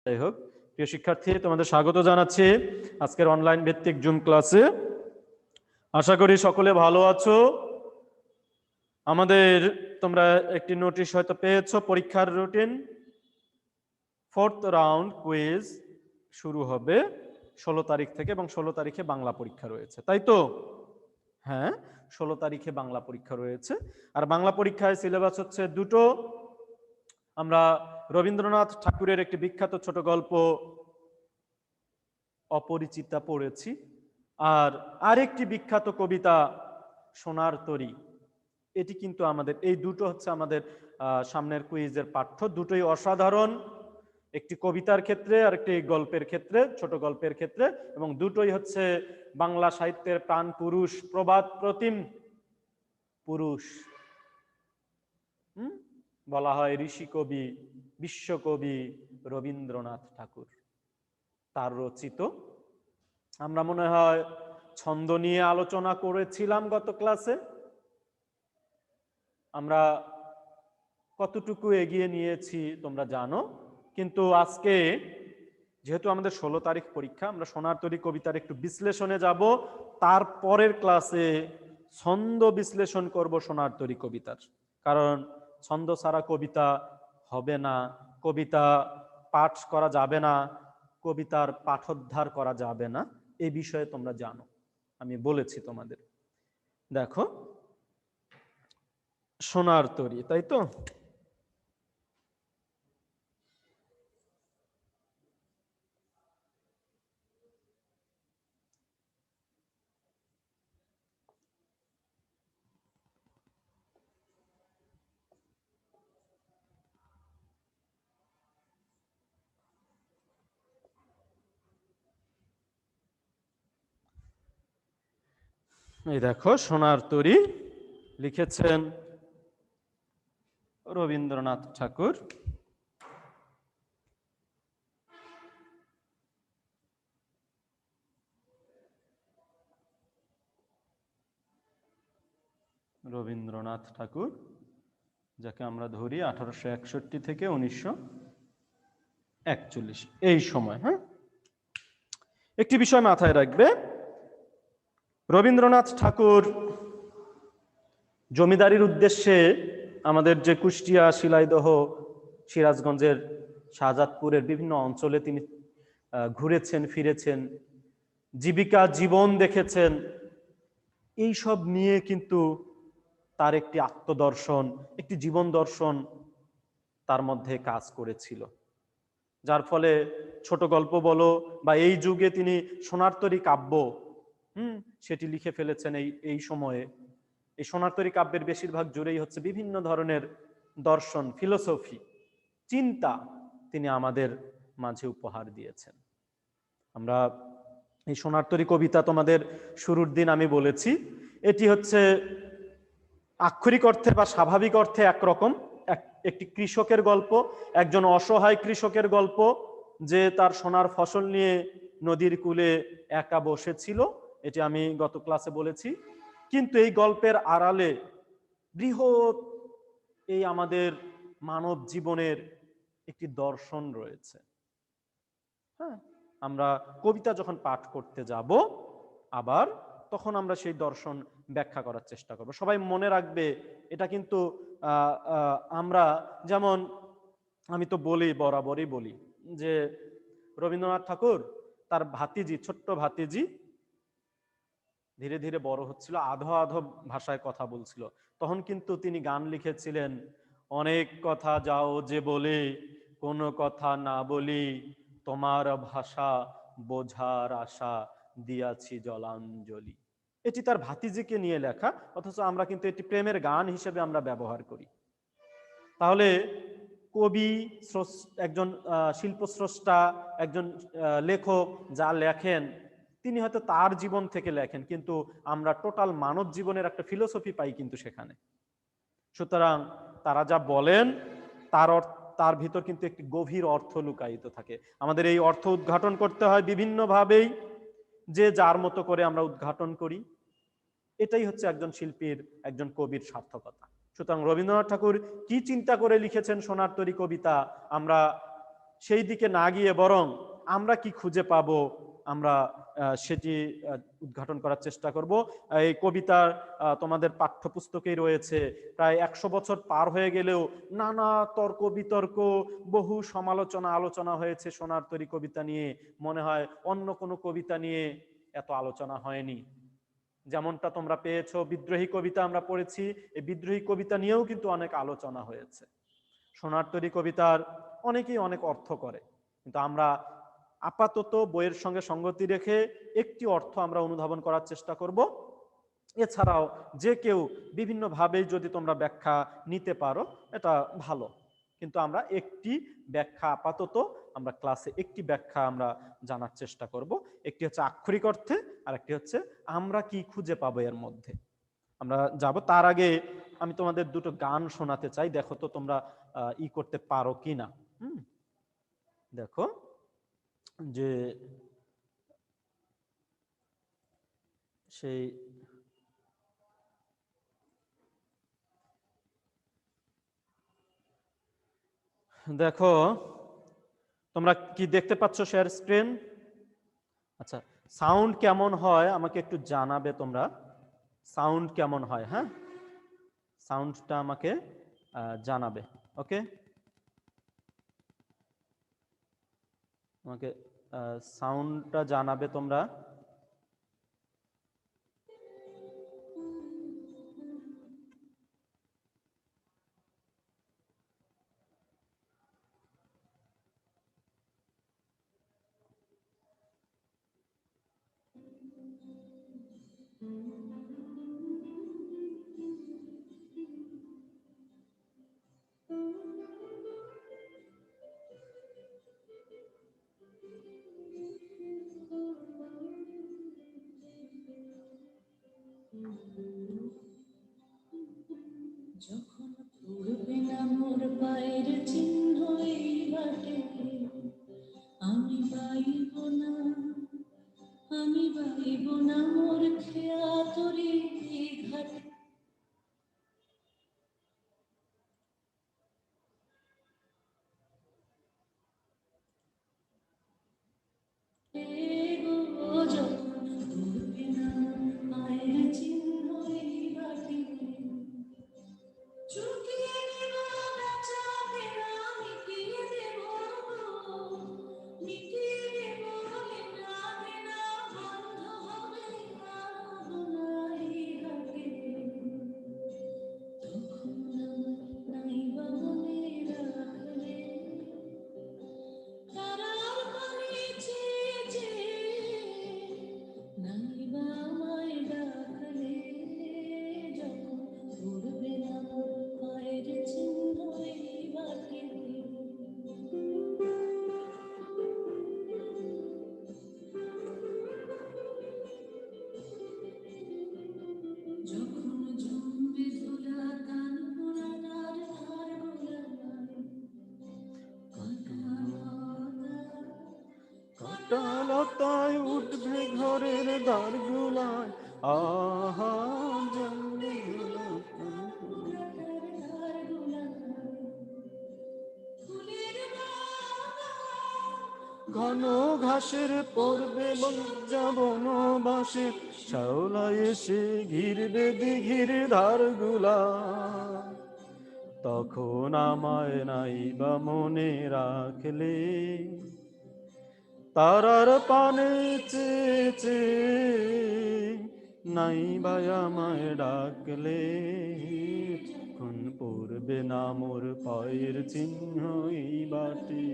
যাই হোক, প্রিয় শিক্ষার্থী, তোমাদের স্বাগত জানাচ্ছি আজকের অনলাইন ভিত্তিক জুম ক্লাসে। আশা করি সকলে ভালো আছো। আমাদের তোমরা একটি নোটিশ হয়তো পেয়েছো, পরীক্ষার রুটিন 4th রাউন্ড কুইজ শুরু হবে 16 তারিখ থেকে, এবং 16 তারিখে বাংলা পরীক্ষা রয়েছে, তাই তো? হ্যাঁ, 16 তারিখে বাংলা পরীক্ষা রয়েছে। আর বাংলা পরীক্ষায় সিলেবাস হচ্ছে দুটো। আমরা রবীন্দ্রনাথ ঠাকুরের একটি বিখ্যাত ছোট গল্প অপরিচিতা পড়েছি, আর আরেকটি বিখ্যাত কবিতা সোনার তরী। এটি কিন্তু আমাদের এই দুটো হচ্ছে আমাদের সামনের কুইজের পাঠ্য। দুটোই অসাধারণ, একটি কবিতার ক্ষেত্রে আর একটি গল্পের ক্ষেত্রে, ছোট গল্পের ক্ষেত্রে, এবং দুটোই হচ্ছে বাংলা সাহিত্যের প্রাণ পুরুষ, প্রবাদ প্রতিম পুরুষ। বলা হয় ঋষি কবি, বিশ্বকবি রবীন্দ্রনাথ ঠাকুর, তার রচিত। আমরা মনে হয় ছন্দ নিয়ে আলোচনা করেছিলাম গত ক্লাসে। আমরা কতটুকু এগিয়ে নিয়েছি তোমরা জানো, কিন্তু আজকে যেহেতু আমাদের 16 তারিখ পরীক্ষা, আমরা সোনার তরী কবিতার একটু বিশ্লেষণে যাব। তারপরের ক্লাসে ছন্দ বিশ্লেষণ করব সোনার তরী কবিতার, কারণ ছন্দ ছাড়া কবিতা হবে না, কবিতা পাঠ করা যাবে না, কবিতার পাঠোদ্ধার করা যাবে না। এই বিষয়ে তোমরা জানো, আমি বলেছি তোমাদের। দেখো, সোনার তরী, তাই তো? এই দেখো, সোনার তরী লিখেছেন রবীন্দ্রনাথ ঠাকুর। রবীন্দ্রনাথ ঠাকুর, যাকে আমরা ধরি 1861 থেকে 1941 এই সময়। হ্যাঁ, একটি বিষয় মাথায় রাখবে, রবীন্দ্রনাথ ঠাকুর জমিদারির উদ্দেশ্যে আমাদের যে কুষ্টিয়া, শিলাইদহ, সিরাজগঞ্জের শাহজাদপুরের বিভিন্ন অঞ্চলে তিনি ঘুরেছেন, ফিরেছেন, জীবিকা জীবন দেখেছেন। এই সব নিয়ে কিন্তু তার একটি আত্মদর্শন, একটি জীবন দর্শন তার মধ্যে কাজ করেছিল, যার ফলে ছোট গল্প বলো বা এই যুগে তিনি সোনার তরী কাব্য সেটি লিখে ফেলেছেন এই সময়ে। এই সোনার তরী কাব্যের বেশিরভাগ জুড়েই হচ্ছে বিভিন্ন ধরনের দর্শন, ফিলোসফি, চিন্তা তিনি আমাদের মাঝে উপহার দিয়েছেন। আমরা এই সোনার তরী কবিতা তোমাদের শুরুর দিন আমি বলেছি, এটি হচ্ছে আক্ষরিক অর্থে বা স্বাভাবিক অর্থে একরকম একটি কৃষকের গল্প, একজন অসহায় কৃষকের গল্প, যে তার সোনার ফসল নিয়ে নদীর কূলে একা বসেছিল। এটি আমি গত ক্লাসে বলেছি। কিন্তু এই গল্পের আড়ালে বৃহৎ এই আমাদের মানব জীবনের একটি দর্শন রয়েছে। হ্যাঁ, আমরা কবিতা যখন পাঠ করতে যাব আবার, তখন আমরা সেই দর্শন ব্যাখ্যা করার চেষ্টা করব। সবাই মনে রাখবে, এটা কিন্তু আমরা যেমন, আমি তো বলি, বরাবরই বলি যে রবীন্দ্রনাথ ঠাকুর তার ভাতিজি, ছোট্ট ভাতিজি ধীরে ধীরে বড় হচ্ছিল, আধো আধো ভাষায় কথা বলছিল, তখন কিন্তু তিনি গান লিখেছিলেন, অনেক কথা যাও যে বলে কোনো কথা না বলি, তোমার ভাষা বোঝার আশা দিয়াছি জলাঞ্জলি। এটি তার ভাতিজিকে নিয়ে লেখা, অথচ আমরা কিন্তু এটি প্রেমের গান হিসেবে আমরা ব্যবহার করি। তাহলে কবি, একজন শিল্পস্রষ্টা, একজন লেখক যা লেখেন, তিনি হয়তো তার জীবন থেকে লেখেন, কিন্তু আমরা টোটাল মানব জীবনের একটা ফিলোসফি পাই কিন্তু সেখানে। সুতরাং তারা যা বলেন তার ভিতর কিন্তু একটি গভীর অর্থ লুকায়িত থাকে। আমাদের এই অর্থ উদ্ঘাটন করতে হয় বিভিন্নভাবেই, যে যার মতো করে আমরা উদ্ঘাটন করি। এটাই হচ্ছে একজন শিল্পীর, একজন কবির সার্থকতা। সুতরাং রবীন্দ্রনাথ ঠাকুর কি চিন্তা করে লিখেছেন সোনার তরী কবিতা, আমরা সেই দিকে না গিয়ে বরং আমরা কি খুঁজে পাবো আমরা সেটি উদ্ঘাটন করার চেষ্টা করব। এই কবিতা তোমাদের পাঠ্যপুস্তকেই রয়েছে, প্রায় 100 বছর পার হয়ে গেলেও নানা তর্ক বিতর্ক, বহু সমালোচনা আলোচনা হয়েছে সোনার তরী কবিতা নিয়ে। মনে হয় অন্য কোনো কবিতা নিয়ে এত আলোচনা হয়নি। যেমনটা তোমরা পেয়েছো বিদ্রোহী কবিতা আমরা পড়েছি, এই বিদ্রোহী কবিতা নিয়েও কিন্তু অনেক আলোচনা হয়েছে। সোনার তরী কবিতার অনেকেই অনেক অর্থ করে, কিন্তু আমরা আপাতত বইয়ের সঙ্গে সঙ্গতি রেখে একটি অর্থ আমরা অনুধাবন করার চেষ্টা করব। এছাড়াও যে কেউ বিভিন্নভাবেই যদি তোমরা ব্যাখ্যা নিতে পারো এটা ভালো, কিন্তু আমরা একটি ব্যাখ্যা আপাতত আমরা ক্লাসে একটি ব্যাখ্যা আমরা জানার চেষ্টা করব। একটি হচ্ছে আক্ষরিক অর্থে, আর একটি হচ্ছে আমরা কি খুঁজে পাবো এর মধ্যে। আমরা যাব, তার আগে আমি তোমাদের দুটো গান শোনাতে চাই, দেখো তো তোমরা করতে পারো কি না। দেখো যে সেই দেখো তোমরা কি দেখতে পাচ্ছ শেয়ার স্ক্রিন? আচ্ছা, সাউন্ড কেমন হয় আমাকে একটু জানাবে তোমরা, সাউন্ড কেমন হয়। হ্যাঁ, সাউন্ডটা আমাকে জানাবে। ওকে, আমাকে সাউন্ডটা জানাবে তোমরা। যখন পড়বে না মোর পায়ের চিহ্ন এই বাটে, আমি বাইব না, আমি বাইব না মোর খেয়া তরি ঘাটে। যখন পড়বে না পায়ের চিহ্ন এই বাটে, চুকিয়ে দেব বেচা কেনা, মিটিয়ে দেব মিটিয়ে দেব লেনা দেনা, বন্ধ হবে নাই ঘাটে। তখন নাইবা মনে রাখলে তারার পানে চেয়ে চেয়ে, নাইবা আমায় ডাকলে, যখন পড়বে না মোর পায়ের চিহ্ন এই বাটে। যখন জমবে ধুলা কান পোড়া তার ধার কাঁটালতায় উঠবে ঘরের দ্বারগুলায়, আহা জন্মে ঘন ঘাসের পড়বে লজ্জা বনবাসে, শ্যাওলা এসে ঘিরবে দিঘির ধারগুলা, তখন আমায় নাইবা মনে রাখলে, তারার পানে চেয়ে চেয়ে নাইবা আমায় ডাকলে, তখন পড়বে না মোর পায়ের চিহ্ন এই বাটে।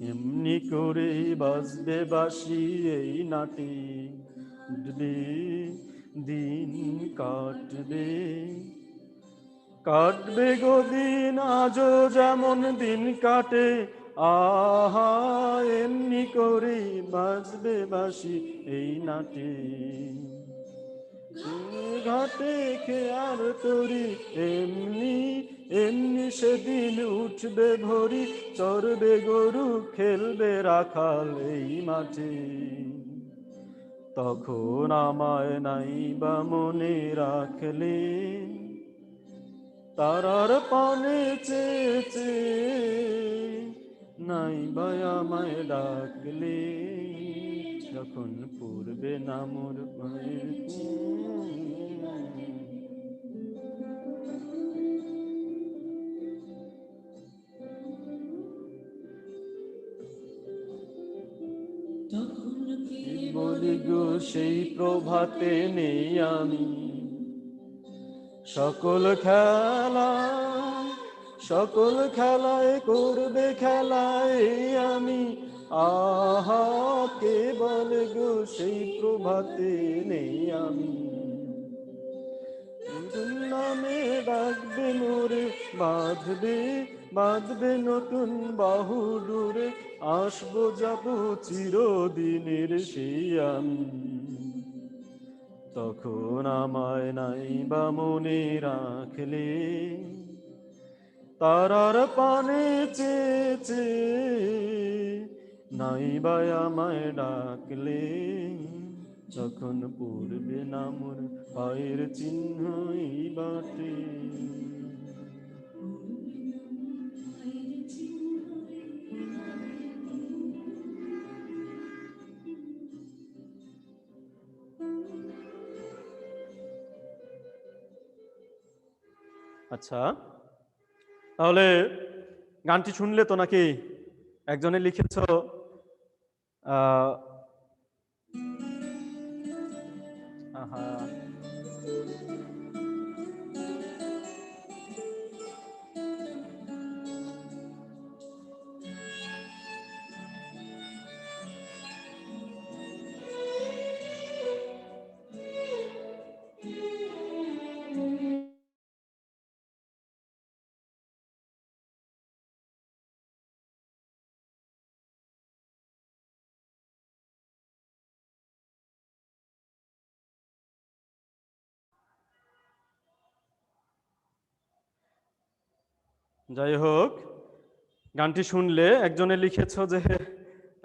এমনি করে বাজবে বাঁশি এই নাটে, উঠবে দিন কাটবে, কাটবে গো দিন আজও যেমন দিন কাটে, আহা এমনি করে বাজবে বাঁশি এই নাটে। ঘাটে খেয়ার তরি এমনি এমনি সেদিন উঠবে ভরি, চড়বে গরু খেলবে রাখাল এই মাঠে। তখন আমায় নাই বা মনে রাখলে, তারার পানে চেয়েছে নাই বা আমায় ডাকলে, যখন পূর্বে না মোর পায়ের তখন কে বলি গো সেই প্রভাতে নেই আমি, সকল খেলা সকল খেলায় করবে খেলায় আমি, আহা কে বলে গো সেই প্রভাতে নেই আমি, নতুন নামে ডাকবে মোরে, বাঁধবে বাঁধবে নতুন বাহু ডুরে, আসবো যাবো চিরদিনের সেই আমি। তখন আমায় নাই বা মনে রাখলে, তারার পানে চেয়েছে নাই বা আমায় ডাকলে, যখন পড়বে না মোর পায়ের চিহ্ন এই বাটে। পায়ের চিহ্ন এই বাটে। আচ্ছা, তাহলে গানটি শুনলে তো নাকি? একজনে লিখেছ আহ আহা যাই হোক, গানটি শুনলে একজনে লিখেছ যে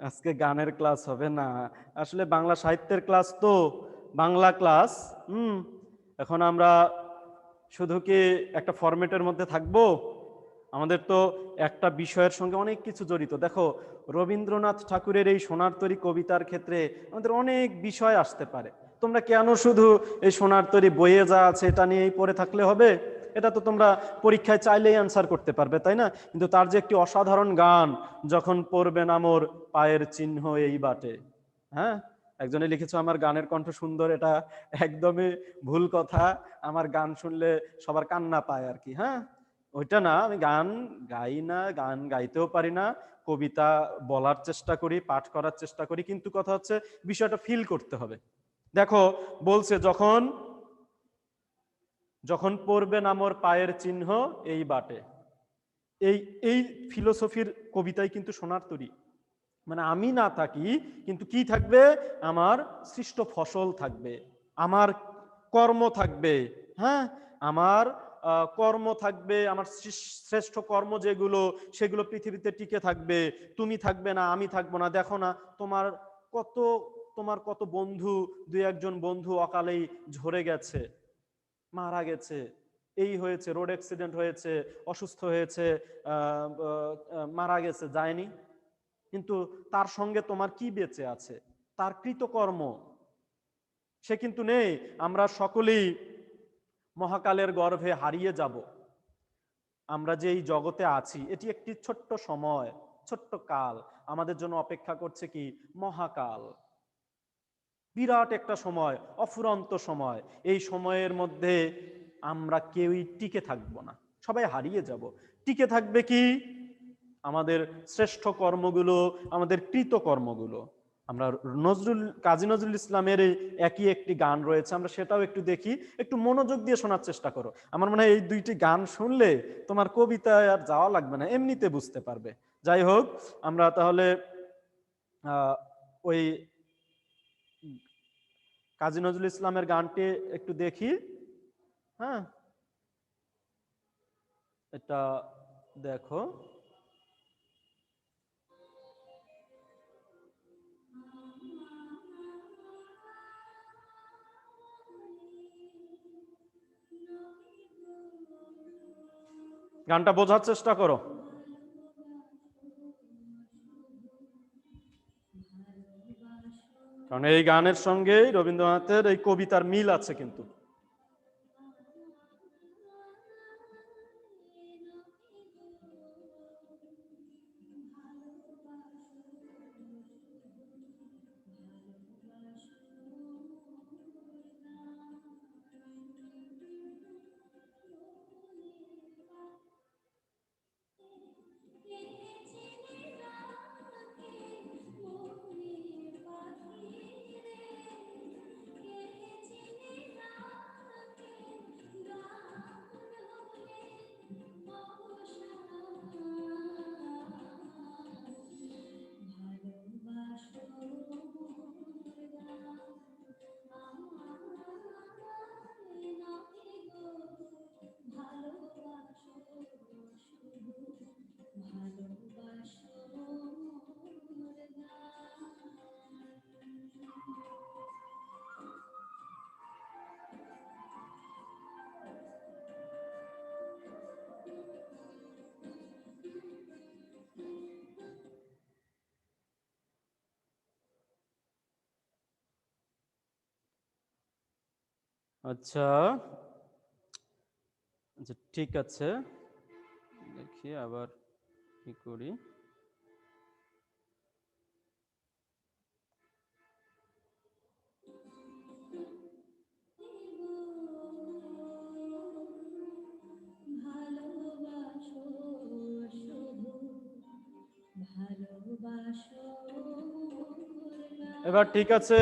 আজকে গানের ক্লাস হবে না, আসলে বাংলা সাহিত্যের ক্লাস তো, বাংলা ক্লাস। এখন আমরা শুধু কি একটা ফরম্যাটের মধ্যে থাকবো? আমাদের তো একটা বিষয়ের সঙ্গে অনেক কিছু জড়িত। দেখো, রবীন্দ্রনাথ ঠাকুরের এই সোনার তরী কবিতার ক্ষেত্রে আমাদের অনেক বিষয় আসতে পারে। তোমরা কেন শুধু এই সোনার তরী বইয়ে যা আছে এটা নিয়েই পড়ে থাকলে হবে? এটা তো তোমরা পরীক্ষায় চাইলেই অ্যান্সার করতে পারবে, তাই না? কিন্তু তার যে একটি অসাধারণ গান, যখন পড়বে না মোর পায়ের চিহ্ন এই বাটে। হ্যাঁ, একজনে লিখেছো আমার গানের কণ্ঠ সুন্দর, এটা একদমই ভুল কথা। আমার গান শুনলে সবার কান্না পায় আর কি। হ্যাঁ, ওইটা না, আমি গান গাই না, গান গাইতেও পারি না, কবিতা বলার চেষ্টা করি, পাঠ করার চেষ্টা করি, কিন্তু কথা হচ্ছে বিষয়টা ফিল করতে হবে। দেখো, বলছে যখন যখন পড়বে না মোর পায়ের চিহ্ন এই বাটে, এই এই ফিলোসফির কবিতায় কিন্তু সোনার তরী। মানে আমি না থাকি কিন্তু কি থাকবে? আমার সৃষ্ট ফসল থাকবে, আমার কর্ম থাকবে। হ্যাঁ, আমার কর্ম থাকবে, আমার শ্রেষ্ঠ কর্ম যেগুলো, সেগুলো পৃথিবীতে টিকে থাকবে। তুমি থাকবে না, আমি থাকবো না। দেখো না, তোমার কত তোমার কত বন্ধু, দুই একজন বন্ধু অকালেই ঝরে গেছে, মারা গেছে, এই হয়েছে, রোড অ্যাক্সিডেন্ট হয়েছে, অসুস্থ হয়েছে, মারা গেছে, যায়নি। কিন্তু তার সঙ্গে তোমার কি বেঁচে আছে? তার কৃতকর্ম, সে কিন্তু নেই। আমরা সকলেই মহাকালের গর্ভে হারিয়ে যাব। আমরা যে এই জগতে আছি, এটি একটি ছোট্ট সময়, ছোট্ট কাল। আমাদের জন্য অপেক্ষা করছে কি? মহাকাল, বিরাট একটা সময়, অফুরন্ত সময়। এই সময়ের মধ্যে আমরা কেউই টিকে থাকবো না, সবাই হারিয়ে যাব। টিকে থাকবে কি? আমাদের শ্রেষ্ঠ কর্মগুলো, আমাদের কৃতকর্মগুলো। আমরা কাজী নজরুল ইসলামের একই একটি গান রয়েছে, আমরা সেটাও একটু দেখি, একটু মনোযোগ দিয়ে শোনার চেষ্টা করো। আমার মনে হয় এই দুইটি গান শুনলে তোমার কবিতায় আর যাওয়া লাগবে না, এমনিতে বুঝতে পারবে। যাই হোক, আমরা তাহলে ওই কাজী নজরুল ইসলামের গানটি একটু দেখি। হ্যাঁ, এটা দেখো। গানটা বোঝার চেষ্টা করো। কারণ এই গানের সঙ্গেই রবীন্দ্রনাথের এই কবিতার মিল আছে কিন্তু। আচ্ছা আচ্ছা, ঠিক আছে, দেখি আবার কি করি। এবার ঠিক আছে।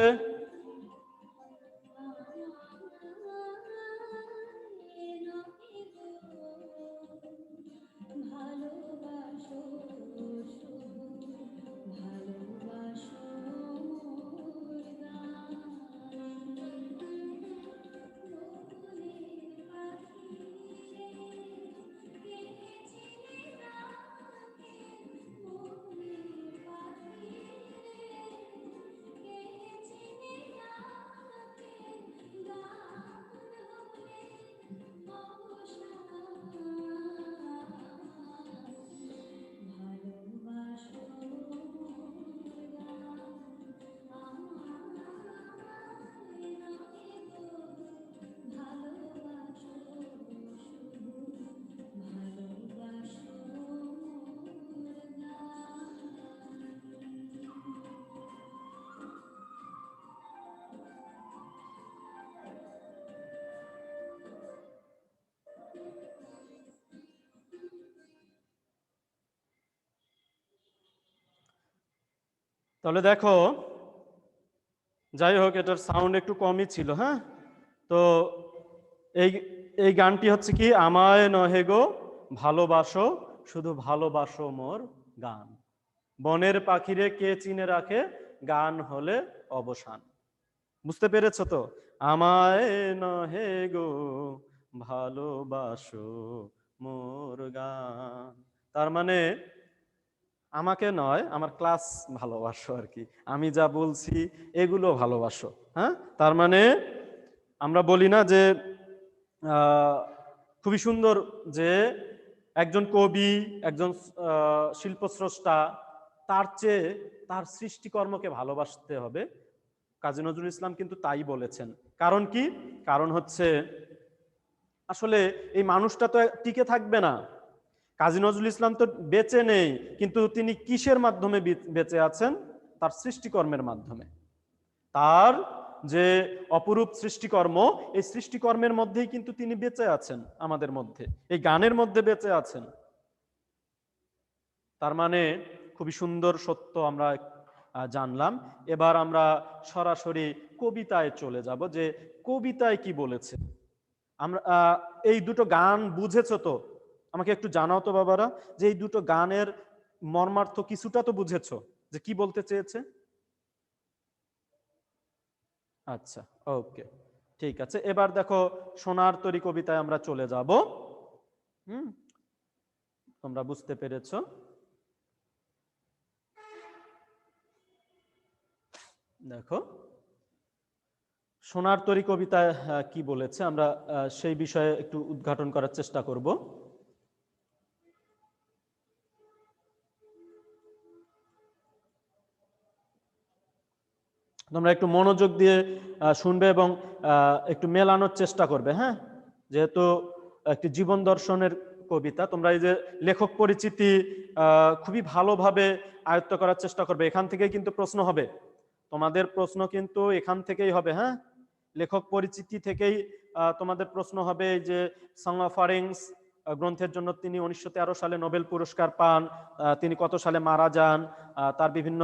তাহলে দেখো, যাই হোক, এটার সাউন্ড একটু কমই ছিল। হ্যাঁ, তো এই এই গানটি হচ্ছে কি, আমায় নহে গো ভালোবাসো, শুধু ভালোবাসো মোর গান, বনের পাখিরে কে চিনে রাখে, গান হলে অবসান। বুঝতে পেরেছো তো? আমায় নহে গো ভালোবাসো মোর গান, তার মানে আমাকে নয়, আমার ক্লাস ভালোবাসো আর কি, আমি যা বলছি এগুলো ভালোবাসো। হ্যাঁ, তার মানে আমরা বলি না যে খুবই সুন্দর যে একজন কবি, একজন শিল্পস্রষ্টা, তার চেয়ে তার সৃষ্টিকর্মকে ভালোবাসতে হবে। কাজী নজরুল ইসলাম কিন্তু তাই বলেছেন। কারণ কি? কারণ হচ্ছে আসলে এই মানুষটা তো টিকে থাকবে না। কাজী নজরুল ইসলাম তো বেঁচে নেই, কিন্তু তিনি কিসের মাধ্যমে বেঁচে আছেন? তার সৃষ্টিকর্মের মাধ্যমে। তার যে অপরূপ সৃষ্টিকর্ম, এই সৃষ্টিকর্মের মধ্যেই কিন্তু তিনি বেঁচে আছেন, আমাদের মধ্যে এই গানের মধ্যে বেঁচে আছেন। তার মানে খুবই সুন্দর সত্য আমরা জানলাম। এবার আমরা সরাসরি কবিতায় চলে যাব, যে কবিতায় কি বলেছে। আমরা এই দুটো গান বুঝেছো তো? আমাকে একটু জানাও তো বাবারা, যে এই দুটো গানের মর্মার্থ কিছুটা তো বুঝেছো, যে কি বলতে চেয়েছে? আচ্ছা, ওকে, ঠিক আছে। এবার দেখো সোনার তরী কবিতায় আমরা চলে যাব। হুম, তোমরা বুঝতে পেরেছো। দেখো সোনার তরী কবিতায় কি বলেছে, আমরা সেই বিষয়ে একটু উদ্ঘাটন করার চেষ্টা করব। তোমরা একটু মনোযোগ দিয়ে শুনবে এবং একটু মেলানোর চেষ্টা করবে, হ্যাঁ। যেহেতু একটি জীবন দর্শনের কবিতা, তোমরা এই যে লেখক পরিচিতি খুবই ভালোভাবে আয়ত্ত করার চেষ্টা করবে। এখান থেকেই কিন্তু প্রশ্ন হবে, তোমাদের প্রশ্ন কিন্তু এখান থেকেই হবে, হ্যাঁ। লেখক পরিচিতি থেকেই তোমাদের প্রশ্ন হবে। এই যে সং অফ ফারিংস গ্রন্থের জন্য তিনি 1913 সালে নোবেল পুরস্কার পান, তিনি কত সালে মারা যান, তার বিভিন্ন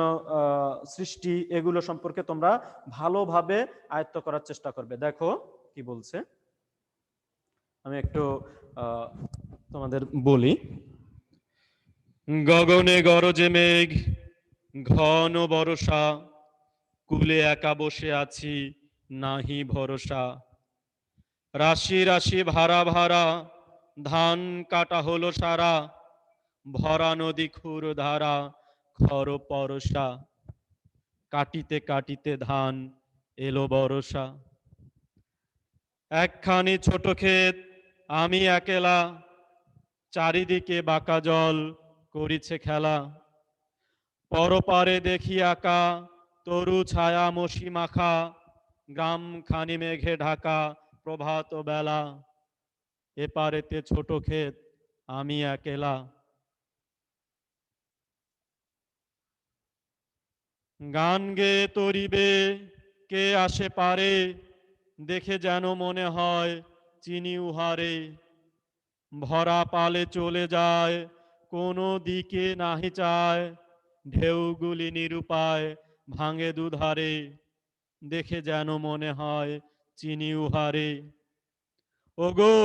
সৃষ্টি, এগুলো সম্পর্কে তোমরা ভালোভাবে আয়ত্ত করার চেষ্টা করবে। দেখো কি বলছে, আমি একটু তোমাদের বলি। গগনে গরজে মেঘ, ঘন বরষা, কুলে একা বসে আছি, নাহি ভরসা। রাশি রাশি ভাড়া ভাড়া, ধান কাটা হলো সারা, ভরা নদী খুর ধারা, খর পরশা। কাটিতে কাটিতে ধান এলো বরষা। একখানি ছোট ক্ষেত, আমি একেলা, চারিদিকে বাঁকা জল করিছে খেলা। পরপারে দেখি আঁকা, তরু ছায়া মশি মাখা, গ্রাম খানি মেঘে ঢাকা, প্রভাত বেলা। এপারেতে ছোট ক্ষেত, আমি একেলা। গান গেয়ে তরিবে কে আসে পারে, দেখে যেন মনে হয় চিনি উহারে। ভরা পালে চলে যায়, কোনো দিকে নাহি চায়, ঢেউগুলি নিরুপায় ভাঙে দুধারে, দেখে যেন মনে হয় চিনি উহারে। ওগো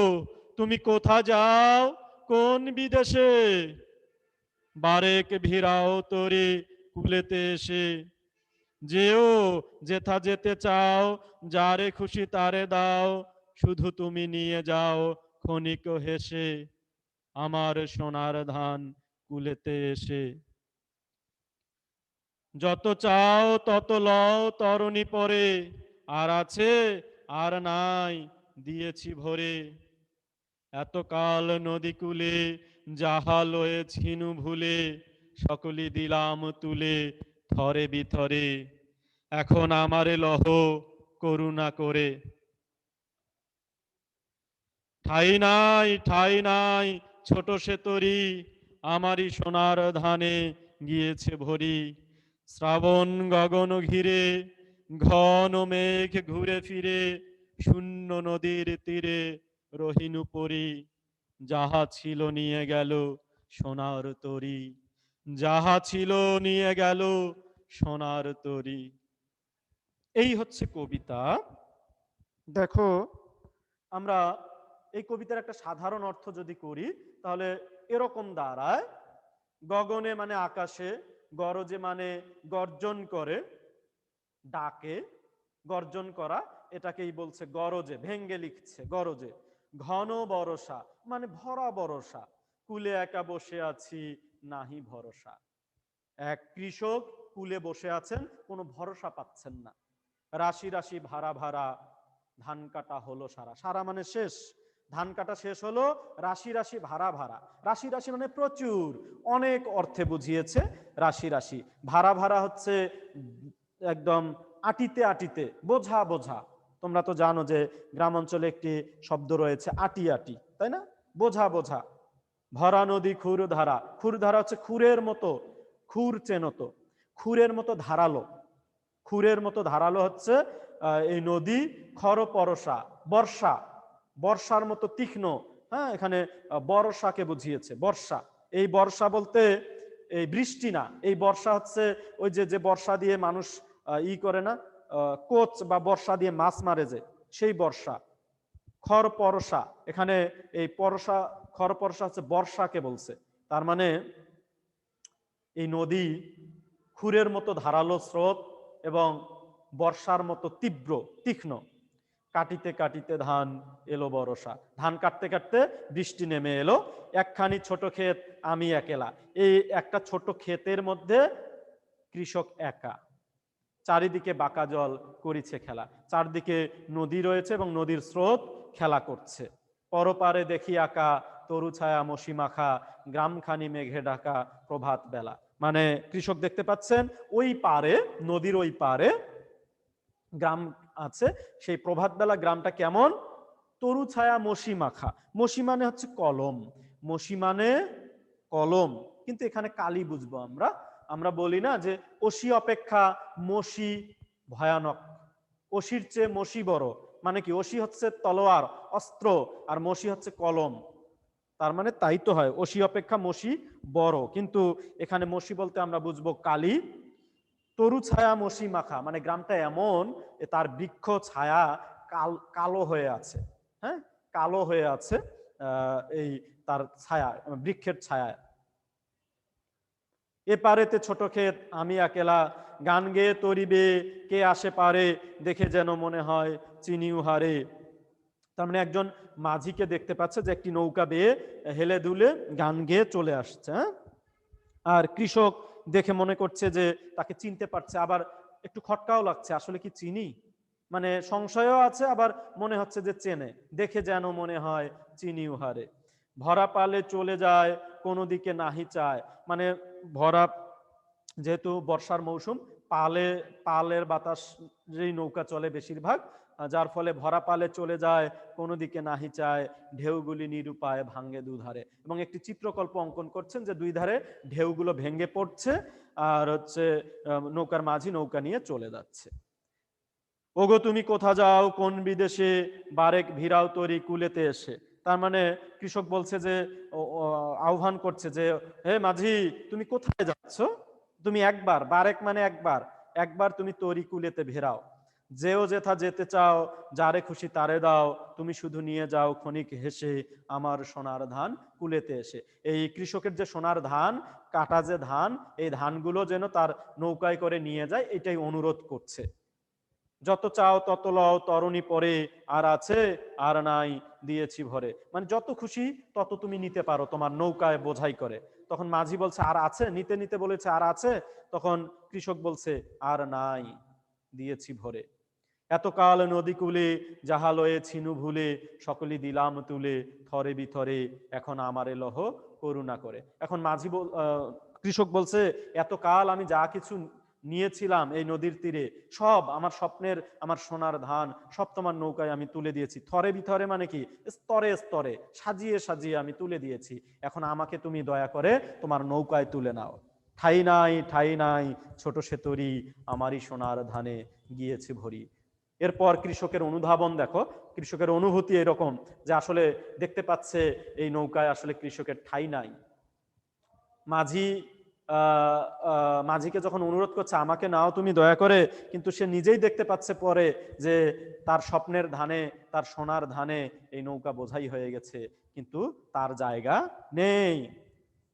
তুমি কোথা যাও, কোন বিদেশে, বারেক ভিড়াও তরি কুলেতে এসে। যেও যেথা যেতে চাও, যারে খুশি তারে দাও, শুধু তুমি নিয়ে যাও ক্ষণিক হেসে, আমার সোনার ধান কুলেতে এসে। যত চাও তত লও তরণী পরে, আর আছে আর নাই দিয়েছি ভরে। এতকাল নদী কূলে যাহা লয়ে ছিনু ভুলে, সকলি দিলাম তুলে থরে বিথরে। এখন আমারে লহ করুণা করে। ঠাই নাই ঠাই নাই ছোট সে তরি, আমারই সোনার ধানে গিয়েছে ভরি। শ্রাবণ গগন ঘিরে, ঘন মেঘ ঘুরে ফিরে, শূন্য নদীর তীরে রহিনু পরি। যাহা ছিল নিয়ে গেল সোনার তরি, যাহা ছিল নিয়ে গেল সোনার তরি। এই হচ্ছে কবিতা। দেখো আমরা এই কবিতার একটা সাধারণ অর্থ যদি করি, তাহলে এরকম দাঁড়ায়। গগনে মানে আকাশে, গরজে মানে গর্জন করে, ডাকে, গর্জন করা, এটাকেই বলছে গরজে, ভেঙ্গে লিখছে গরজে। ঘন বরষা মানে ভরা বরষা, কুলে একা বসে আছি, নাহি ভরসা। এক কৃষক কুলে বসে আছেন, কোনো ভরসা পাচ্ছেন না। রাশি রাশি ভাড়া ভাড়া, ধান কাটা হলো সারা। সারা মানে শেষ, ধান কাটা শেষ হলো, রাশি রাশি ভাড়া ভাড়া। রাশি রাশি মানে প্রচুর, অনেক অর্থে বুঝিয়েছে রাশি রাশি। ভাড়া ভাড়া হচ্ছে একদম আটিতে আটিতে, বোঝা বোঝা। তোমরা তো জানো যে গ্রাম অঞ্চলে একটি শব্দ রয়েছে আটি আটি, তাই না? বোঝা বোঝা। ভরা নদী খুর ধারা, খুর ধারা হচ্ছে খুরের মতো, খুর চেনো তো, খুরের মতো ধারালো, খুরের মতো ধারালো হচ্ছে এই নদী। খর পরশা, বর্ষা, বর্ষার মতো তীক্ষ্ণ, হ্যাঁ। এখানে বর্ষাকে বুঝিয়েছে, বর্ষা। এই বর্ষা বলতে এই বৃষ্টি না, এই বর্ষা হচ্ছে ওই যে যে বর্ষা দিয়ে মানুষ ই করে না, কোচ বা বর্ষা দিয়ে মাছ মারে যে, সেই বর্ষা। খর পরশা, এখানে এই পরশা, খর পরশা হচ্ছে বর্ষাকে বলছে। তার মানে এই নদী খুরের মতো ধারালো স্রোত এবং বর্ষার মতো তীব্র তীক্ষ্ণ। কাটিতে কাটিতে ধান এলো বরষা, ধান কাটতে কাটতে বৃষ্টি নেমে এলো। একখানি ছোট ক্ষেত আমি একেলা, এই একটা ছোট ক্ষেতের মধ্যে কৃষক একা, চারিদিকে বাঁকা জল করিছে খেলা, চারদিকে নদী রয়েছে এবং নদীর স্রোত খেলা করছে। পরপারে দেখি আঁকা তরু ছায়া মশি মাখা, গ্রামখানি মেঘে ঢাকা প্রভাত বেলা। মানে কৃষক দেখতে পাচ্ছেন ওই পারে, নদীর ওই পারে গ্রাম আছে, সেই প্রভাত বেলা গ্রামটা কেমন? তরু ছায়া মশি মাখা। মশি মানে হচ্ছে কলম, মশি মানে কলম, কিন্তু এখানে কালি বুঝবো আমরা। আমরা বলি না যে অসি অপেক্ষা মশি ভয়ানক, অসির চেয়ে মশি বড়। মানে কি, অসি হচ্ছে তলোয়ার অস্ত্র, আর মশি হচ্ছে কলম। তার মানে তাই তো হয়, অসি অপেক্ষা মশি বড়, কিন্তু এখানে মশি বলতে আমরা বুঝবো কালি। তরু ছায়া মশি মাখা মানে গ্রামটা এমন তার বৃক্ষ ছায়া কালো হয়ে আছে। হ্যাঁ, কালো হয়ে আছে এই তার ছায়া, বৃক্ষের ছায়া। এপারেতে ছোট ক্ষেত আমি একেলা, গান গেয়ে তরিবে কে আসে পারে, দেখে যেন মনে হয় চিনি উহারে। তার মানে একজন মাঝিকে দেখতে পাচ্ছে যে একটি নৌকা বেয়ে হেলে দুলে গান গেয়ে চলে আসছে। হ্যাঁ, আর কৃষক দেখে মনে করছে যে তাকে চিনতে পারছে, আবার একটু খটকাও লাগছে, আসলে কি চিনি, মানে সংশয়ও আছে, আবার মনে হচ্ছে যে চেনে, দেখে যেন মনে হয় চিনি উহারে। ভরা পালে চলে যায় কোনো দিকে নাহি চায়, মানে ভরা, যেহেতু বর্ষার মৌসুম, পালের বাতাস নৌকা চলে বেশিরভাগ, যার ফলে ভরা পালে চলে যায় কোনো দিকে নাহি চায়, ঢেউগুলি নিরুপায় ভাঙ্গে দুধারে। এবং একটি চিত্রকল্প অঙ্কন করছেন যে দুই ধারে ঢেউগুলো ভেঙে পড়ছে, আর হচ্ছে নৌকার মাঝি নৌকা নিয়ে চলে যাচ্ছে। ওগো তুমি কোথা যাও কোন বিদেশে, বারেক ভিড়াও তরি কুলেতে এসে। তার মানে কৃষক বলছে যে আহ্বান করছে যে হে মাঝি, তুমি কোথায় যাচ্ছ? তুমি একবার, বারেক মানে একবার, একবার তুমি তরি কুলেতে ভেরাও। যেও যেথা যেতে চাও, যারে খুশি তারে দাও, তুমি শুধু নিয়ে যাও ক্ষণিক হেসে আমার সোনার ধান কুলেতে এসে। এই কৃষকের যে সোনার ধান, কাটা যে ধান, এই ধানগুলো যেন তার নৌকায় করে নিয়ে যায়, এটাই অনুরোধ করছে। যত চাও তত লও তরণী পরে, আর আছে আর নাই দিয়েছি ভরে। মানে যত খুশি তত তুমি নিতে পারো তোমার নৌকায় বোঝাই করে। তখন মাঝি বলছে আর আছে, নিতে নিতে বলেছে আর আছে, তখন কৃষক বলছে আর নাই দিয়েছি ভরে। এতকাল নদী কূলে যাহা লয়ে ছিনু ভুলে, সকলই দিলাম তুলে থরে বিথরে, এখন আমারে লহ করুণা করে। এখন কৃষক বলছে এতকাল আমি যা কিছু নিয়েছিলাম এই নদীর তীরে, সব আমার স্বপ্নের, আমার সোনার ধান সব তোমার নৌকায় আমি তুলে দিয়েছি। থরে বিথরে মানে কি, স্তরে স্তরে সাজিয়ে সাজিয়ে আমি তুলে দিয়েছি, এখন আমাকে তুমি দয়া করে তোমার নৌকায় তুলে নাও। ঠাই নাই ঠাই নাই ছোট সেতরি, আমারই সোনার ধানে গিয়েছে ভরি। এরপর কৃষকের অনুধাবন দেখো, কৃষকের অনুভূতি এরকম যে আসলে দেখতে পাচ্ছে এই নৌকায় আসলে কৃষকের ঠাই নাই। মাঝি মাঝিকে যখন অনুরোধ করছে আমাকে নাও তুমি দয়া করে, কিন্তু সে নিজেই দেখতে পাচ্ছে পরে যে তার স্বপ্নের ধানে, তার সোনার ধানে এই নৌকা বোঝাই হয়ে গেছে, কিন্তু তার জায়গা নেই।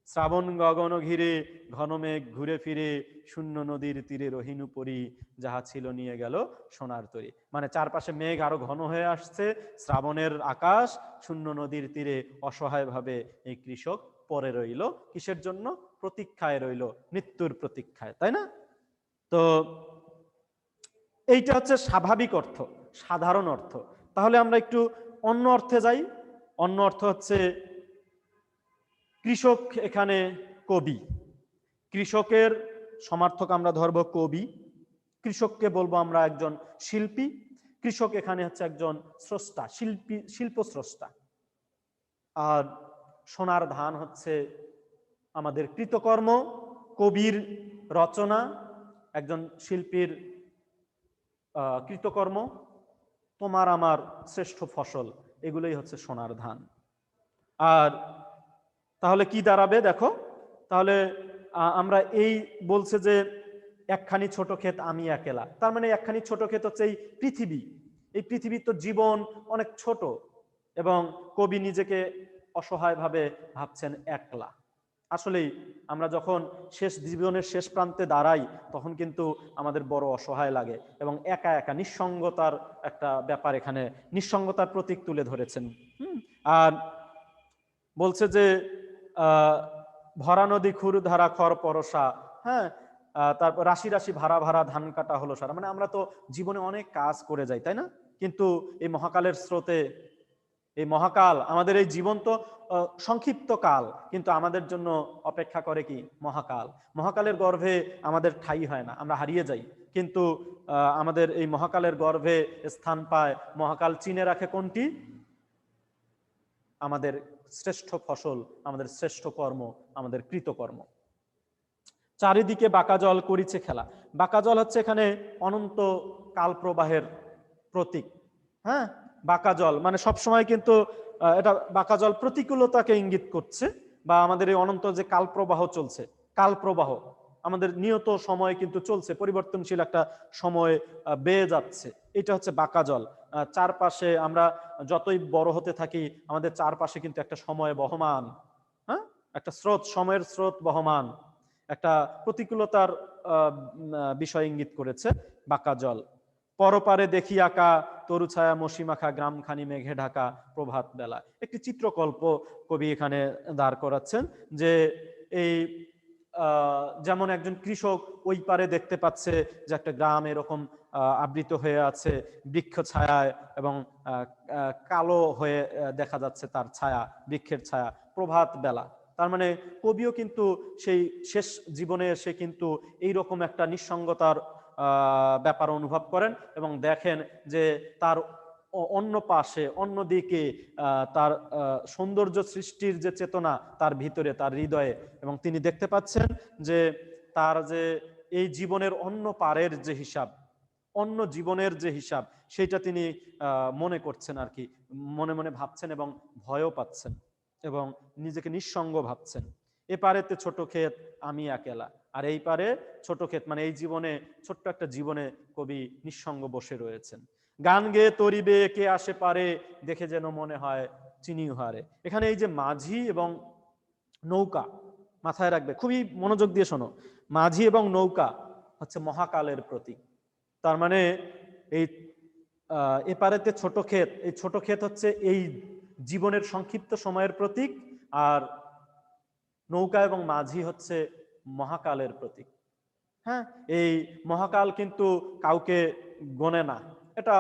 শ্রাবণ গগন ঘিরে ঘন মেঘ ঘুরে ফিরে, শূন্য নদীর তীরে রহিনু পরি, যাহা ছিল নিয়ে গেল সোনার তরী। মানে চারপাশে মেঘ আরো ঘন হয়ে আসছে, শ্রাবণের আকাশ, শূন্য নদীর তীরে অসহায়ভাবে এই কৃষক পড়ে রইল। কিসের জন্য? প্রতীক্ষায় রইল, মৃত্যুর প্রতীক্ষায়, তাই না? তো এইটা হচ্ছে স্বাভাবিক অর্থ, সাধারণ অর্থ। তাহলে আমরা একটু অন্য অর্থে যাই। অন্য অর্থ হচ্ছে কৃষক এখানে কবি, কৃষকের সমার্থক আমরা ধরব কবি, কৃষককে বলবো আমরা একজন শিল্পী, কৃষক এখানে হচ্ছে একজন স্রষ্টা, শিল্পী, শিল্প স্রষ্টা। আর সোনার ধান হচ্ছে আমাদের কৃতকর্ম, কবির রচনা, একজন শিল্পীর কৃতকর্ম, তোমার আমার শ্রেষ্ঠ ফসল, এগুলোই হচ্ছে সোনার ধান। আর তাহলে কি দাঁড়াবে দেখো, তাহলে আমরা এই বলছে যে একখানি ছোট ক্ষেত আমি একেলা, তার মানে একখানি ছোট ক্ষেত হচ্ছে এই পৃথিবী। এই পৃথিবীর তো জীবন অনেক ছোট, এবং কবি নিজেকে অসহায়ভাবে ভাবছেন একলা। আসলেই আমরা যখন জীবনের শেষ প্রান্তে দাঁড়াই তখন কিন্তু আমাদের বড় অসহায় লাগে এবং একা একা নিঃসঙ্গতার একটা ব্যাপার, এখানে নিঃসঙ্গতার প্রতীক তুলে ধরেছেন। আর বলছে যে আহ ভরা নদী খুর ধারা খর পরশা, হ্যাঁ, তারপর রাশি রাশি ভাড়া ভাড়া ধান কাটা হলো সারা। মানে আমরা তো জীবনে অনেক কাজ করে যাই, তাই না? কিন্তু এই মহাকালের স্রোতে, এই মহাকাল, আমাদের এই জীবন তো সংক্ষিপ্ত কাল, কিন্তু আমাদের জন্য অপেক্ষা করে কি মহাকাল। মহাকালের গর্ভে আমাদের ঠাঁই হয় না, আমরা হারিয়ে যাই। কিন্তু আমাদের এই মহাকালের গর্ভে স্থান পায়, মহাকাল চিনে রাখে কোনটি? আমাদের শ্রেষ্ঠ ফসল, আমাদের শ্রেষ্ঠ কর্ম, আমাদের কৃতকর্ম। চারিদিকে বাঁকা জল করিছে খেলা। বাঁকা জল হচ্ছে এখানে অনন্ত কাল প্রবাহের প্রতীক। হ্যাঁ, বাঁকা জল মানে সবসময় কিন্তু এটা বাঁকা জল প্রতিকূলতাকে ইঙ্গিত করছে, বা আমাদের এই অনন্ত যে কাল প্রবাহ চলছে, কাল প্রবাহ আমাদের নিয়ত সময় কিন্তু চলছে, পরিবর্তনশীল একটা সময় বেয়ে যাচ্ছে, এটা হচ্ছে বাঁকা জল। চারপাশে আমরা যতই বড় হতে থাকি আমাদের চারপাশে কিন্তু একটা সময় বহমান, হ্যাঁ, একটা স্রোত, সময়ের স্রোত বহমান, একটা প্রতিকূলতার বিষয় ইঙ্গিত করেছে বাঁকা জল। পরপারে দেখি আঁকা তরু ছায়া মসিমাখা গ্রামখানি মেঘে ঢাকা প্রভাত বেলা। একটি চিত্রকল্প কবি এখানে দাঁড় করাচ্ছেন যে এই যেমন একজন কৃষক ওই পারে দেখতে পাচ্ছে যে একটা গ্রাম এরকম আবৃত হয়ে আছে বৃক্ষ ছায়ায়, এবং কালো হয়ে দেখা যাচ্ছে তার ছায়া, বৃক্ষের ছায়া, প্রভাত বেলা। তার মানে কবিও কিন্তু সেই শেষ জীবনে এসে কিন্তু এইরকম একটা নিঃসঙ্গতার ব্যাপার অনুভব করেন এবং দেখেন যে তার অন্য পাশে, অন্যদিকে তার সৌন্দর্য সৃষ্টির যে চেতনা তার ভিতরে, তার হৃদয়ে, এবং তিনি দেখতে পাচ্ছেন যে তার যে এই জীবনের অন্য পারের যে হিসাব, অন্য জীবনের যে হিসাব, সেটা তিনি মনে করছেন আর কি, মনে মনে ভাবছেন এবং ভয়ও পাচ্ছেন এবং নিজেকে নিঃসঙ্গ ভাবছেন। এ পারেতে ছোট ক্ষেত আমি একেলা, আর এই পারে ছোট ক্ষেত মানে এই জীবনে, ছোট্ট একটা জীবনে কবি নিঃসঙ্গ বসে রয়েছেন। গান গেয়ে তরিবে কে আসে পারে, দেখে যেন মনে হয় চিনি হারে। এখানে এই যে মাঝি এবং নৌকা, মাথায় রাখবে, খুবই মনোযোগ দিয়ে শোনো, মাঝি এবং নৌকা হচ্ছে মহাকালের প্রতীক। তার মানে এই এপারেতে ছোট ক্ষেত, এই ছোট ক্ষেত হচ্ছে এই জীবনের সংক্ষিপ্ত সময়ের প্রতীক, আর নৌকা এবং মাঝি হচ্ছে মহাকালের প্রতীক। হ্যাঁ, এই মহাকাল কিন্তু কাউকে গণে না, এটা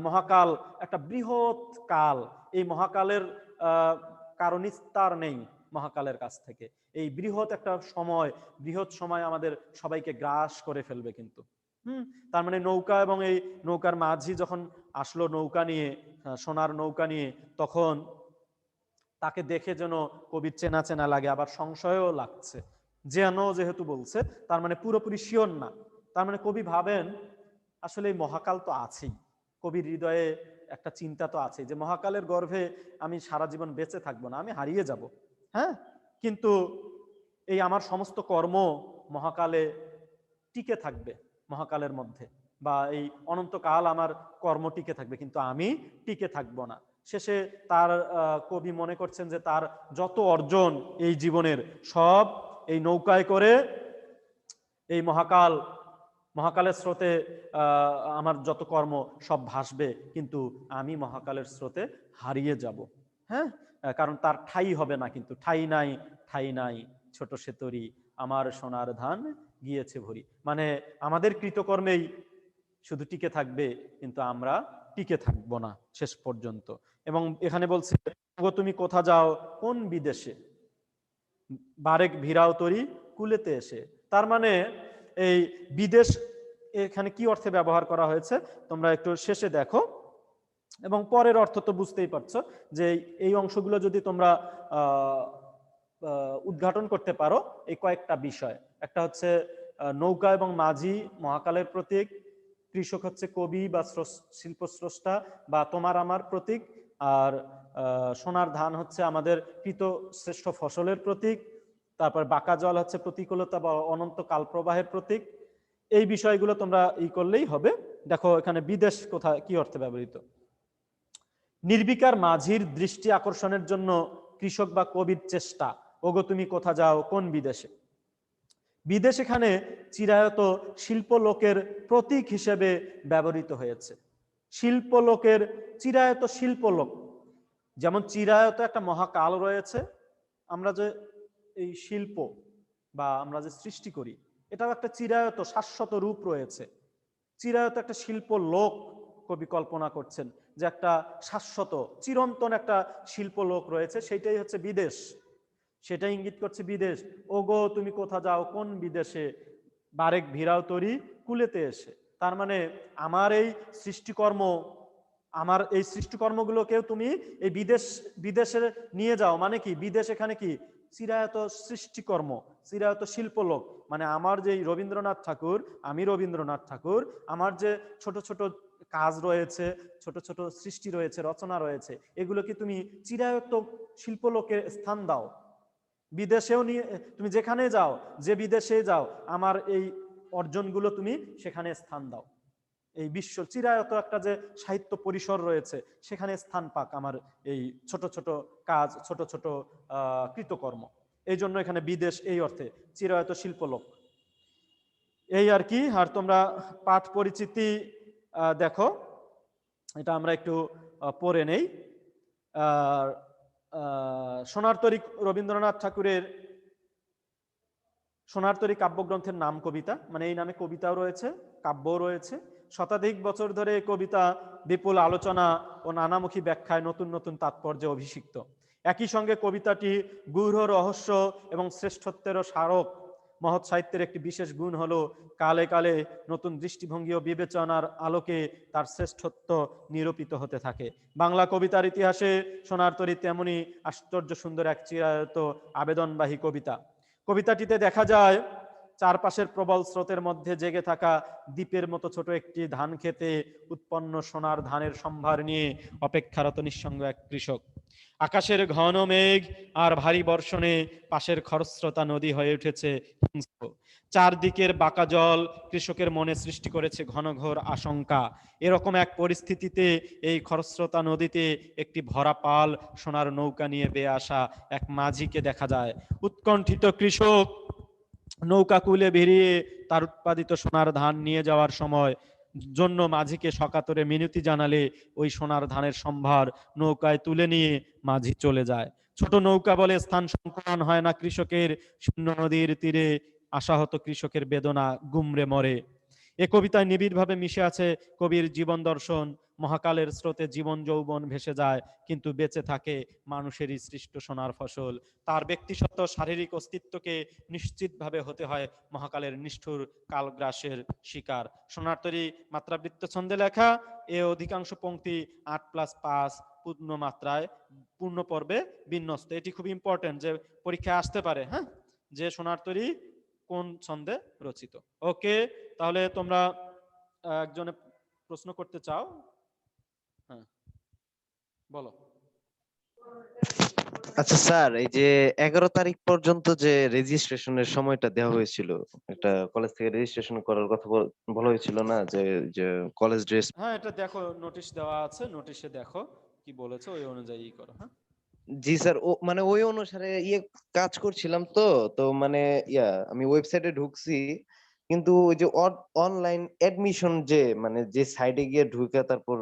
মহাকাল একটা বৃহৎ কাল। এই মহাকালের কারো নিস্তার নেই মহাকালের কাছ থেকে। এই বৃহৎ একটা সময়, বৃহৎ সময় আমাদের সবাইকে গ্রাস করে ফেলবে কিন্তু। তার মানে নৌকা এবং এই নৌকার মাঝি যখন আসলো নৌকা নিয়ে, সোনার নৌকা নিয়ে, তখন তাকে দেখে যেন কবির চেনা চেনা লাগে, আবার সংশয়ও লাগছে। যেহেতু বলছে, তার মানে পুরোপুরি শিওর না। তার মানে কবি ভাবেন আসলে এই মহাকাল তো আছেই, কবির হৃদয়ে একটা চিন্তা তো আছে যে মহাকালের গর্ভে আমি সারা জীবন বেঁচে থাকবো না, আমি হারিয়ে যাব। হ্যাঁ, কিন্তু এই আমার সমস্ত কর্ম মহাকালে টিকে থাকবে, মহাকালের মধ্যে, বা এই অনন্তকাল আমার কর্ম টিকে থাকবে, কিন্তু আমি টিকে থাকবো না। শেষে তার কবি মনে করছেন যে তার যত অর্জন এই জীবনের সব এই নৌকায় করে এই মহাকালের স্রোতে আমার যত কর্ম সব ভাসবে, কিন্তু আমি মহাকালের স্রোতে হারিয়ে যাব। হ্যাঁ, কারণ তার ঠাঁই হবে না, কিন্তু ঠাঁই নাই, ঠাঁই নাই ছোট সেতরি আমার সোনার ধান গিয়েছে ভরি। মানে আমাদের কৃতকর্মেই শুধু টিকে থাকবে, কিন্তু আমরা টিকে থাকবো না শেষ পর্যন্ত। এবং এখানে বলছে তুমি কোথা যাও কোন বিদেশে, বারেক ভিড়াও তরি কুলেতে এসে। তার মানে এই বিদেশ এখানে কি অর্থে ব্যবহার করা হয়েছে তোমরা একটু শেষে দেখো, এবং পরের অর্থ তো বুঝতেই পারছো যে এই অংশগুলো যদি তোমরা উদ্ঘাটন করতে পারো এই কয়েকটা বিষয়। একটা হচ্ছে নৌকা এবং মাঝি মহাকালের প্রতীক, কৃষক হচ্ছে কবি বা শিল্পস্রষ্টা বা তোমার আমার প্রতীক, আর সোনার ধান হচ্ছে আমাদের কৃত শ্রেষ্ঠ ফসলের প্রতীক, তারপর বাঁকা জল হচ্ছে প্রতিকূলতা বা অনন্ত কাল প্রবাহের প্রতীক। এই বিষয়গুলো তোমরা করলেই হবে। দেখো এখানে বিদেশ কোথায় কি অর্থে ব্যবহৃত। নির্বিকার মাঝির দৃষ্টি আকর্ষণের জন্য কৃষক বা কবির চেষ্টা ওগো তুমি কোথা যাও কোন বিদেশে। বিদেশ এখানে চিরায়ত শিল্প লোকের প্রতীক হিসেবে ব্যবহৃত হয়েছে। শিল্প লোকের, চিরায়ত শিল্প লোক, যেমন চিরায়ত একটা মহাকাল রয়েছে, আমরা যে এই শিল্প বা আমরা যে সৃষ্টি করি, এটাও একটা চিরায়ত শাশ্বত রূপ রয়েছে। চিরায়ত একটা শিল্প লোক কবি কল্পনা করছেন, যে একটা শাশ্বত চিরন্তন একটা শিল্প লোক রয়েছে, সেটাই হচ্ছে বিদেশ। সেটা ইঙ্গিত করছে বিদেশ। ওগো তুমি কোথা যাও কোন বিদেশে, বারেক ভিড়াও তরি কুলেতে এসে। তার মানে আমার এই সৃষ্টিকর্ম, আমার এই সৃষ্টিকর্মগুলোকেও তুমি এই বিদেশে নিয়ে যাও। মানে কি বিদেশ এখানে কি চিরায়ত সৃষ্টিকর্ম, চিরায়ত শিল্পলোক। মানে আমার যে রবীন্দ্রনাথ ঠাকুর, আমি রবীন্দ্রনাথ ঠাকুর, আমার যে ছোট ছোট কাজ রয়েছে, ছোট ছোট সৃষ্টি রয়েছে, রচনা রয়েছে, এগুলোকে তুমি চিরায়ত শিল্পলোকে স্থান দাও। বিদেশেও নিয়ে তুমি যেখানে যাও, যে বিদেশে যাও, আমার এই অর্জনগুলো তুমি সেখানে স্থান দাও। এই বিশ্ব চিরায়ত একটা যে সাহিত্য পরিসর রয়েছে, সেখানে স্থান পাক আমার এই ছোট ছোট কাজ, ছোট ছোট কৃতকর্ম। এই জন্য এখানে বিদেশ এই অর্থে চিরায়ত শিল্পলোক। এই আর কি। আর তোমরা পাঠ পরিচিতি দেখো, এটা আমরা একটু পড়ে নেই। সোনার তরী রবীন্দ্রনাথ ঠাকুরের সোনার তরী কাব্যগ্রন্থের নাম কবিতা, মানে এই নামে কবিতাও রয়েছে, কাব্যও রয়েছে। শতাধিক বছর ধরে এই কবিতা বিপুল আলোচনা ও নানামুখী ব্যাখ্যায় নতুন নতুন তাৎপর্যে অভিষিক্ত। একই সঙ্গে কবিতাটি গূঢ় রহস্য এবং শ্রেষ্ঠত্বেরও স্মারক। মহৎ সাহিত্যের একটি বিশেষ গুণ হলো কালে কালে নতুন দৃষ্টিভঙ্গি ও বিবেচনার আলোকে তার শ্রেষ্ঠত্ব নিরূপিত হতে থাকে। বাংলা কবিতার ইতিহাসে সোনার তরী তেমনি আশ্চর্য সুন্দর এক চিরায়ত আবেদনবাহী কবিতা। কবিতাটিতে দেখা যায় চারপাশের প্রবল স্রোতের মধ্যে জেগে থাকা দ্বীপের মতো ছোট একটি ধান খেতে উৎপন্ন সোনার ধানের সম্ভার নিয়ে অপেক্ষারত নিঃসঙ্গ এক কৃষক। আকাশের ঘন মেঘ আর ভারী বর্ষণে পাশের খরস্রোতা নদী হয়ে উঠেছে হিংস্র। চারদিকের বাঁকা জল কৃষকের মনে সৃষ্টি করেছে ঘনঘোর আশঙ্কা। এরকম এক পরিস্থিতিতে এই খরস্রোতা নদীতে একটি ভরা পাল সোনার নৌকা নিয়ে বেয়ে আসা এক মাঝিকে দেখা যায়। উৎকণ্ঠিত কৃষক নৌকা কুলে ভিড়িয়ে তার উৎপাদিত সোনার ধান নিয়ে যাওয়ার সময় জন্য মাঝিকে সকাতরে মিনতি জানালে ওই সোনার ধানের সম্ভার নৌকায় তুলে নিয়ে মাঝি চলে যায়। ছোট নৌকা বলে স্থান সংকুলান হয় না কৃষকের, শূন্য নদীর তীরে আশাহত কৃষকের বেদনা গুমরে মরে। এ কবিতায় নিবিড়ভাবে মিশে আছে কবির জীবন দর্শন। মহাকালের স্রোতে জীবন যৌবন ভেসে যায়, কিন্তু বেঁচে থাকে মানুষেরই সৃষ্ট সোনার ফসল। তার ব্যক্তিগত শারীরিক অস্তিত্বকে নিশ্চিতভাবে হতে হয় মহাকালের নিষ্ঠুর কালগ্রাসের শিকার। সোনার তরী মাত্রাবৃত্ত ছন্দে লেখা, এ অধিকাংশ পংক্তি ৮+৫ পূর্ণ মাত্রায় পূর্ণ পর্বে বিন্যস্ত। এটি খুব ইম্পর্টেন্ট, যে পরীক্ষায় আসতে পারে, হ্যাঁ, যে সোনার তরী কোন ছন্দে রচিত। ওকে, তাহলে তোমরা একজনে প্রশ্ন করতে চাও? হ্যাঁ, বলো। আচ্ছা স্যার, এই যে 11 তারিখ পর্যন্ত যে রেজিস্ট্রেশনের সময়টা দেওয়া হয়েছিল, একটা কলেজ থেকে রেজিস্ট্রেশন করার কথা বলা হয়েছিল না, যে যে কলেজ ড্রেস। হ্যাঁ, এটা দেখো, নোটিশ দেওয়া আছে, নোটিশে দেখো কি বলেছে, ওই অনুযায়ী করো। হ্যাঁ, জি স্যার, ও মানে ওই অনুসারে কাজ করছিলাম তো। তো মানে আমি ওয়েবসাইটে ঢুকছি, কিন্তু ওই যে অনলাইন এডমিশন, যে মানে যে সাইডে গিয়ে ঢুকে তারপর